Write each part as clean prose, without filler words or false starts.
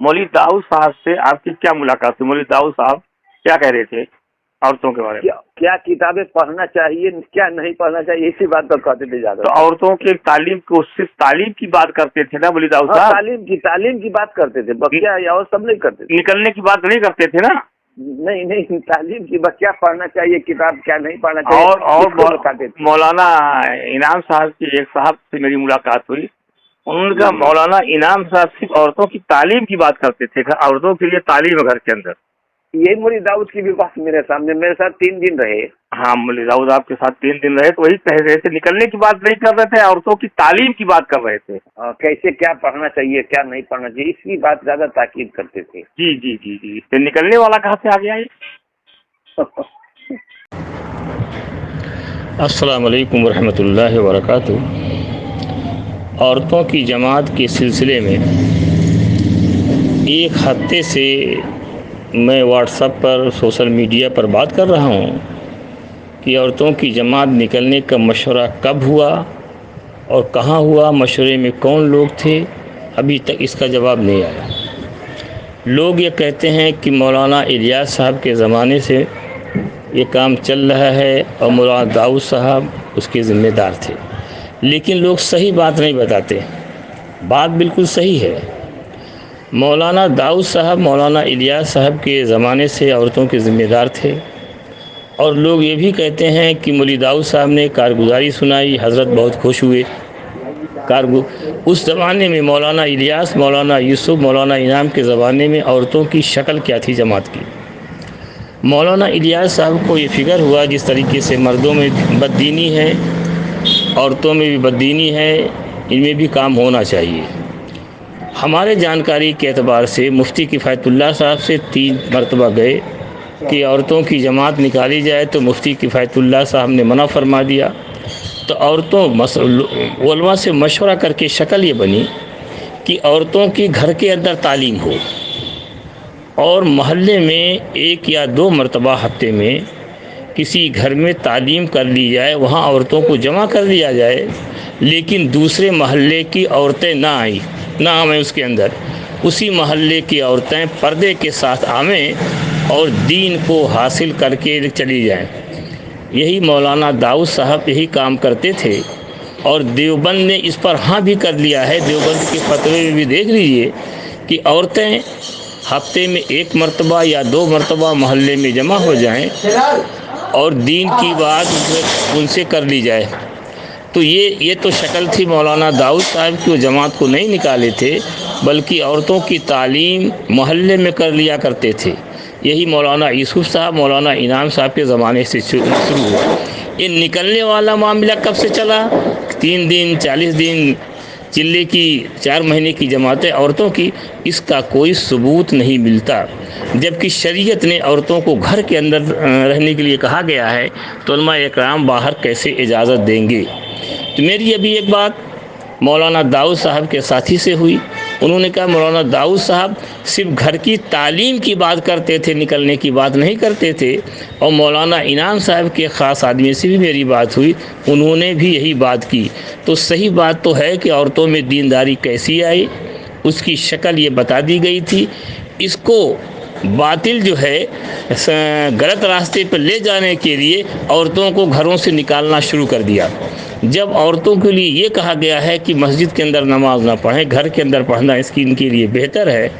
मौलवी दाऊद साहब से आपकी क्या मुलाकात हुई? मौलवी दाऊद साहब क्या कह रहे थे औरतों के बारे में? क्या किताबें पढ़ना चाहिए, क्या नहीं पढ़ना चाहिए, इसी बात पर कहते थे ज्यादा। तो औरतों के तालीम को, सिर्फ तालीम की बात करते थे ना मौलवी दाऊद साहब? तालीम की बात करते थे, क्या और सब नहीं करते थे। निकलने की बात नहीं करते थे ना? नहीं, तालीम की बात, क्या पढ़ना चाहिए किताब, क्या नहीं पढ़ना चाहिए, और मौलाना इनाम साहब की एक साहब से मेरी मुलाकात हुई, उन्होंने कहा मौलाना इनाम साहब सिर्फ औरतों की तालीम की बात करते थे, औरतों के लिए तालीम है घर के अंदर। यही मौलवी दाऊद की भी बात मेरे सामने, मेरे साथ 3 दिन रहे। हाँ, मौलवी दाऊद आपके साथ 3 दिन रहे, तो वही कह रहे थे निकलने की बात नहीं कर रहे थे, औरतों की तालीम की बात कर रहे थे। कैसे क्या पढ़ना चाहिए, क्या नहीं पढ़ना चाहिए, इसकी बात ज्यादा ताकीद करते थे। जी जी जी जी। तो निकलने वाला कहाँ से आ गया ये? अस्सलाम वालेकुम वरहमतुल्लाहि वबरकातुहू। औरतों की जमात के सिलसिले में एक हफ्ते से मैं व्हाट्सएप पर, सोशल मीडिया पर बात कर रहा हूँ कि औरतों की जमात निकलने का मशवरा कब हुआ और कहाँ हुआ, मशवरे में कौन लोग थे, अभी तक इसका जवाब नहीं आया। लोग ये कहते हैं कि मौलाना इलियास साहब के ज़माने से ये काम चल रहा है और मौलाना दाऊद साहब उसके ज़िम्मेदार थे, लेकिन लोग सही बात नहीं बताते। बात बिल्कुल सही है। मौलाना दाऊद साहब मौलाना इलियास साहब के ज़माने से औरतों के ज़िम्मेदार थे, और लोग ये भी कहते हैं कि मौलवी दाऊद साहब ने कारगुजारी सुनाई, हज़रत बहुत खुश हुए। उस ज़माने में मौलाना इलियास, मौलाना यूसुफ, मौलाना इनाम के ज़माने में औरतों की शक्ल क्या थी जमात की? मौलाना इलियास साहब को ये फ़िक्र हुआ जिस तरीके से मर्दों में बददीनी है, औरतों में भी बददीनी है, इनमें भी काम होना चाहिए। हमारे जानकारी के एतबार से मुफ्ती किफ़ायतुल्लाह साहब से 3 मरतबा गए कि औरतों की जमात निकाली जाए, तो मुफ्ती किफ़ायतुल्लाह साहब ने मना फरमा दिया। तो औरतों उलमा से मशवरा करके शक्ल ये बनी कि औरतों की घर के अंदर तालीम हो और महल्ले में 1 या 2 मरतबा हफ्ते में किसी घर में तालीम कर ली जाए, वहाँ औरतों को जमा कर लिया जाए, लेकिन दूसरे महल्ले की औरतें ना आवें उसके अंदर। उसी महल्ले की औरतें पर्दे के साथ आवें और दीन को हासिल करके चली जाएं। यही मौलाना दाऊद साहब यही काम करते थे, और देवबंद ने इस पर हाँ भी कर लिया है। देवबंद के फतवे में भी देख लीजिए कि औरतें हफ्ते में 1 मरतबा या 2 मरतबा महल्ले में जमा हो जाएं और दीन की बात उनसे कर ली जाए। तो ये तो शक्ल थी मौलाना दाऊद साहब की, वो जमात को नहीं निकाले थे, बल्कि औरतों की तालीम महल्ले में कर लिया करते थे। यही मौलाना यूसुफ साहब, मौलाना इनाम साहब के ज़माने से शुरू हुआ। ये निकलने वाला मामला कब से चला? 3 दिन, 40 दिन, चिल्ले की 4 महीने की जमातें औरतों की, इसका कोई सबूत नहीं मिलता। जबकि शरीयत ने औरतों को घर के अंदर रहने के लिए कहा गया है, तो उलमा इकराम बाहर कैसे इजाज़त देंगे? तो मेरी अभी एक बात मौलाना दाऊद साहब के साथी से हुई। उन्होंने कहा मौलाना दाऊद साहब सिर्फ घर की तालीम की बात करते थे, निकलने की बात नहीं करते थे। और मौलाना इनाम साहब के ख़ास आदमी से भी मेरी बात हुई, उन्होंने भी यही बात की। तो सही बात तो है कि औरतों में दीनदारी कैसी आई, उसकी शक्ल ये बता दी गई थी। इसको बातिल जो है गलत रास्ते पर ले जाने के लिए औरतों को घरों से निकालना शुरू कर दिया। जब औरतों के लिए ये कहा गया है कि मस्जिद के अंदर नमाज ना पढ़ें, घर के अंदर पढ़ना इनके लिए बेहतर है,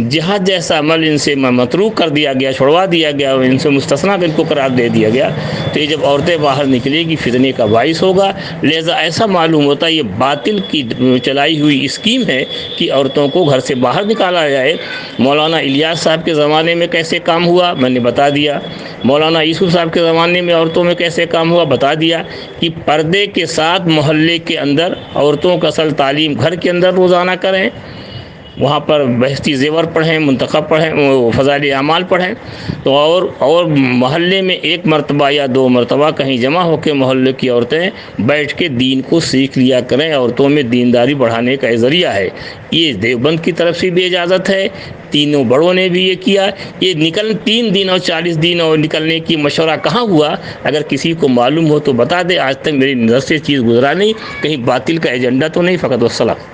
जहाँ जैसा अमल इनसे मतरूक कर दिया गया, छुड़वा दिया गया, इनसे मुस्तस्ना इनको करार दे दिया गया, तो ये जब औरतें बाहर निकलेगी फितने का बाइस होगा। लिहाजा ऐसा मालूम होता है ये बातिल की चलाई हुई स्कीम है कि औरतों को घर से बाहर निकाला जाए। मौलाना इलियास साहब के ज़माने में कैसे काम हुआ मैंने बता दिया, मौलाना यूसुफ साहब के ज़माने में औरतों में कैसे काम हुआ बता दिया, कि पर्दे के साथ मोहल्ले के अंदर औरतों का असल तालीम घर के अंदर रोज़ाना करें, वहाँ पर बहस्ती ज़ेवर पढ़ें, मुंतखब पढ़ें, फ़ज़ाइल अमाल पढ़ें। तो और महल्ले में 1 मरतबा या 2 मरतबा कहीं जमा होकर मोहल्ले की औरतें बैठ के दीन को सीख लिया करें। औरतों में दीनदारी बढ़ाने का ज़रिया है। ये देवबंद की तरफ से भी इजाज़त है, तीनों बड़ों ने भी ये किया। ये 3 दिन और 40 दिन और निकलने की मशवरा कहाँ हुआ? अगर किसी को मालूम हो तो बता दे। आज तक मेरी नज़र से चीज़ गुजरा नहीं, कहीं बातिल का एजेंडा तो नहीं। फ़कत वस्सलाम।